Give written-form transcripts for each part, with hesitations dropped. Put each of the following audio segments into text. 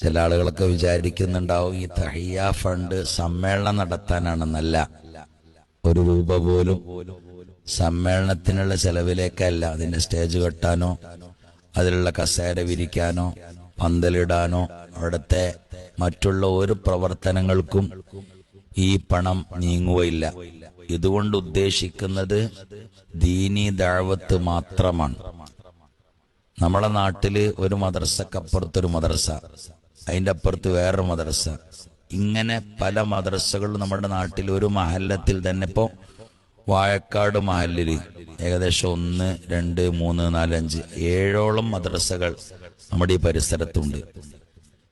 ചില ആളുകളൊക്കെ വിചാരിക്കുന്നുണ്ടാവും ഈ തഹിയ ഫണ്ട് സമ്മേളനം നടത്താനാണെന്നല്ല. ഒരു രൂപ പോലും സമ്മേളനത്തിനുള്ള ചെലവിലേക്കല്ല. അതിന്റെ സ്റ്റേജ് കെട്ടാനോ അതിലുള്ള കസേര വിരിക്കാനോ പന്തലിടാനോ അവിടുത്തെ മറ്റുള്ള ഒരു പ്രവർത്തനങ്ങൾക്കും ഈ പണം നീങ്ങുകയില്ല. ഇതുകൊണ്ട് ഉദ്ദേശിക്കുന്നത് ദീനി ദഅവത്ത് മാത്രമാണ്. നമ്മളെ നാട്ടില് ഒരു മദ്രസക്കപ്പുറത്തൊരു മദ്രസ, അതിന്റെ അപ്പുറത്ത് വേറൊരു മദ്രസ, ഇങ്ങനെ പല മദ്രസകളും നമ്മുടെ നാട്ടിൽ ഒരു മഹല്ലത്തിൽ തന്നെ. ഇപ്പോ വാഴക്കാട് മഹല്ലില് ഏകദേശം 1, 2, 3, 4, 5, 7ഓളം മദ്രസകൾ നമ്മുടെ ഈ പരിസരത്തുണ്ട്.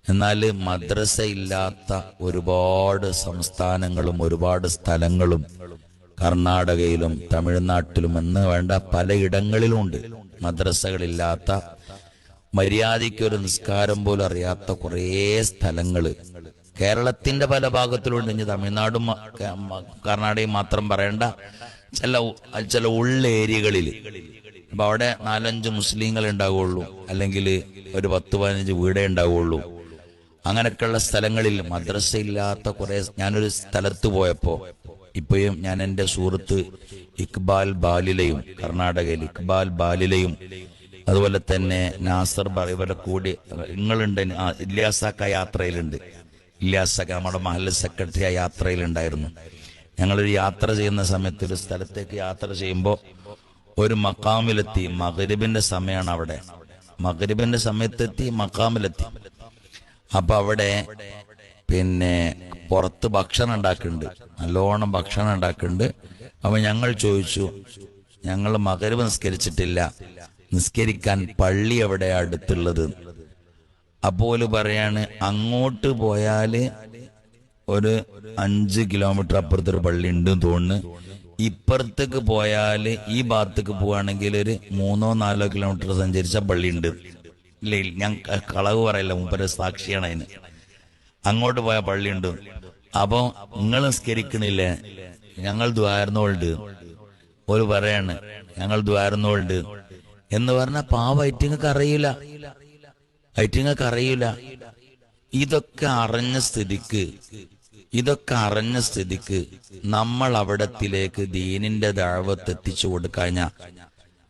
എന്നാൽ മദ്രസ ഇല്ലാത്ത ഒരുപാട് സംസ്ഥാനങ്ങളും ഒരുപാട് സ്ഥലങ്ങളും കർണാടകയിലും തമിഴ്നാട്ടിലും എന്ന് വേണ്ട പലയിടങ്ങളിലുമുണ്ട്. മദ്രസകളില്ലാത്ത, മര്യാദയ്ക്കൊരു നിസ്കാരം പോലും അറിയാത്ത കുറേ സ്ഥലങ്ങള് കേരളത്തിന്റെ പല ഭാഗത്തിലുണ്ട്. ഇനി തമിഴ്നാടും കർണാടകയും മാത്രം പറയണ്ട, ചില ഉള്ളേരിയകളിൽ. അപ്പൊ അവിടെ 4-5 മുസ്ലിങ്ങൾ ഉണ്ടാവുള്ളൂ, അല്ലെങ്കിൽ ഒരു 10-15 വീടേ ഉണ്ടാവുള്ളൂ. അങ്ങനെയൊക്കെയുള്ള സ്ഥലങ്ങളിൽ മദ്രസ ഇല്ലാത്ത കുറെ. ഞാനൊരു സ്ഥലത്ത് പോയപ്പോ, ഇപ്പോഴും ഞാൻ എൻ്റെ സുഹൃത്ത് ഇക്ബാൽ ബാലിലയും, കർണാടകയിൽ ഇക്ബാൽ ബാലിലയും, അതുപോലെ തന്നെ നാസർ ഇവരെ കൂടി നിങ്ങളുണ്ട്. ഇല്യാസാക്ക യാത്രയിലുണ്ട്. ഇല്യാസാക്ക നമ്മുടെ മഹല്ല് സെക്രട്ടറി ആ യാത്രയിലുണ്ടായിരുന്നു. ഞങ്ങളൊരു യാത്ര ചെയ്യുന്ന സമയത്ത് ഒരു സ്ഥലത്തേക്ക് യാത്ര ചെയ്യുമ്പോൾ ഒരു മക്കാമിലെത്തി. മഗ്രിബിന്റെ സമയമാണ് അവിടെ. മഗ്രിബിന്റെ സമയത്തെത്തി മക്കാമിലെത്തി. അപ്പൊ അവിടെ പിന്നെ പുറത്ത് ഭക്ഷണം ഉണ്ടാക്കുന്നുണ്ട്, നല്ലോണം ഭക്ഷണം ഉണ്ടാക്കുന്നുണ്ട്. അപ്പൊ ഞങ്ങൾ ചോദിച്ചു, ഞങ്ങൾ മഗ്രിബ് നിസ്കരിച്ചിട്ടില്ല, നിസ്കരിക്കാൻ പള്ളി എവിടെയാ അടുത്തുള്ളത്? അപ്പോൾ പറയാണ്, അങ്ങോട്ട് പോയാല് ഒരു 5 കിലോമീറ്റർ അപ്പുറത്തൊരു പള്ളി ഉണ്ട് തോന്നുന്നു. ഇപ്പുറത്തേക്ക് പോയാല് ഈ ഭാഗത്തേക്ക് പോവാണെങ്കിൽ ഒരു 3-4 കിലോമീറ്റർ സഞ്ചരിച്ച പള്ളി ഉണ്ട്. ഇല്ല, ഞാൻ കളവ് പറയില്ല, മുമ്പ് സാക്ഷിയാണ് അതിന്. അങ്ങോട്ട് പോയ പള്ളിയുണ്ട്. അപ്പൊ നിങ്ങൾ നിസ്കരിക്കണില്ലേ? ഞങ്ങൾ ദ്വാരുന്നോണ്ട്. ഒരു പറയാണ് ഞങ്ങൾ ദ്വാരുന്നോണ്ട് എന്ന് പറഞ്ഞ പാവ ഐറ്റിങ്ങൾക്ക് അറിയില്ല. ഇതൊക്കെ അറിഞ്ഞ സ്ഥിതിക്ക് നമ്മൾ അവിടത്തിലേക്ക് ദീനിന്റെ ദഅവത്ത് എത്തിച്ചു കൊടുക്കഴിഞ്ഞ,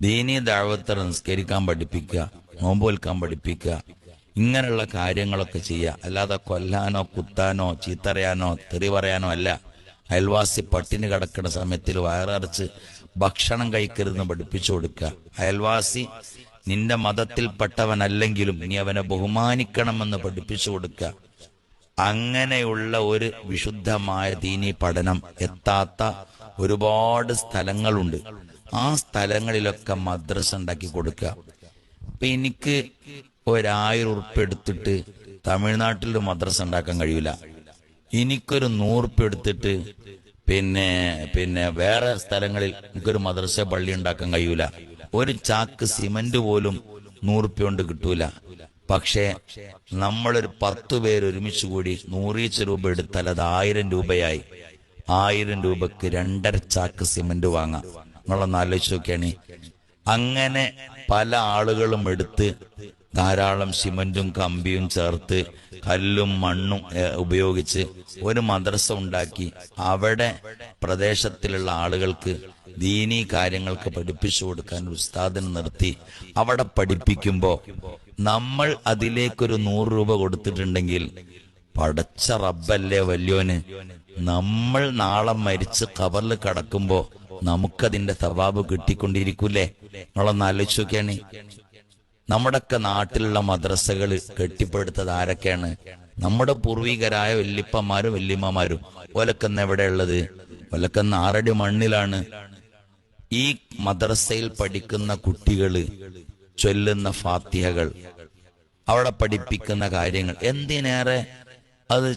ദീനി ദഅവത്ത് നിസ്കരിക്കാൻ പഠിപ്പിക്കുക, നോമ്പ് വിൽക്കാൻ പഠിപ്പിക്കുക, ഇങ്ങനെയുള്ള കാര്യങ്ങളൊക്കെ ചെയ്യുക. അല്ലാതെ കൊല്ലാനോ കുത്താനോ ചീത്തറിയാനോ തെറി പറയാനോ അല്ല. അയൽവാസി പട്ടിണി കിടക്കുന്ന സമയത്തിൽ വയററിച്ച് ഭക്ഷണം കഴിക്കരുതെന്ന് പഠിപ്പിച്ചു കൊടുക്കുക. അയൽവാസി നിന്റെ മതത്തിൽപ്പെട്ടവനല്ലെങ്കിലും നീ അവനെ ബഹുമാനിക്കണമെന്ന് പഠിപ്പിച്ചു കൊടുക്കുക. അങ്ങനെയുള്ള ഒരു വിശുദ്ധമായ ദീനി പഠനം എത്താത്ത ഒരുപാട് സ്ഥലങ്ങളുണ്ട്. ആ സ്ഥലങ്ങളിലൊക്കെ മദ്രസ ഉണ്ടാക്കി കൊടുക്കുക. ഇപ്പൊ എനിക്ക് 1000 ഉറുപ്പ്യ എടുത്തിട്ട് തമിഴ്നാട്ടിൽ ഒരു മദ്രസ ഉണ്ടാക്കാൻ കഴിയൂല. എനിക്കൊരു 100 ഉറുപ്പ്യ എടുത്തിട്ട് പിന്നെ വേറെ സ്ഥലങ്ങളിൽ എനിക്കൊരു മദ്രസ പള്ളി ഉണ്ടാക്കാൻ കഴിയൂല. ഒരു ചാക്ക് സിമന്റ് പോലും 100 ഉറുപ്പ്യ കൊണ്ട് കിട്ടൂല. പക്ഷേ നമ്മളൊരു 10 പേര് ഒരുമിച്ച് കൂടി 100 രൂപ എടുത്താൽ അത് 1000 രൂപയായി. 1000 രൂപക്ക് 2.5 ചാക്ക് സിമന്റ് വാങ്ങാം. നിങ്ങളൊന്ന് ആലോചിച്ച് നോക്കിയാണ്. അങ്ങനെ പല ആളുകളും എടുത്ത് ധാരാളം സിമന്റും കമ്പിയും ചേർത്ത് കല്ലും മണ്ണും ഉപയോഗിച്ച് ഒരു മദ്രസ ഉണ്ടാക്കി അവിടെ പ്രദേശത്തിലുള്ള ആളുകൾക്ക് ദീനീ കാര്യങ്ങൾക്ക് പഠിപ്പിച്ചു കൊടുക്കാൻ ഉസ്താദിനെ നിർത്തി അവിടെ പഠിപ്പിക്കുമ്പോ നമ്മൾ അതിലേക്കൊരു 100 രൂപ കൊടുത്തിട്ടുണ്ടെങ്കിൽ പടച്ച റബ്ബല്ലേ വല്യോന്, നമ്മൾ നാളെ മരിച്ച് ഖബറിൽ കടക്കുമ്പോ നമുക്കതിന്റെ സവാബ് കിട്ടിക്കൊണ്ടിരിക്കൂലേ? നിങ്ങളൊന്ന് ആലോചിച്ച് നോക്കിയാണ്. നമ്മുടെയൊക്കെ നാട്ടിലുള്ള മദ്രസകൾ കെട്ടിപ്പടുത്തത് ആരൊക്കെയാണ്? നമ്മുടെ പൂർവികരായ വല്യപ്പന്മാരും വല്യമ്മമാരും. ഓലക്കെന്ന് എവിടെയുള്ളത്? ഓലക്കെന്ന് 6 അടി മണ്ണിലാണ്. ഈ മദ്രസയിൽ പഠിക്കുന്ന കുട്ടികള് ചൊല്ലുന്ന ഫാത്തിഹകൾ, അവിടെ പഠിപ്പിക്കുന്ന കാര്യങ്ങൾ എന്തിനേറെ അത്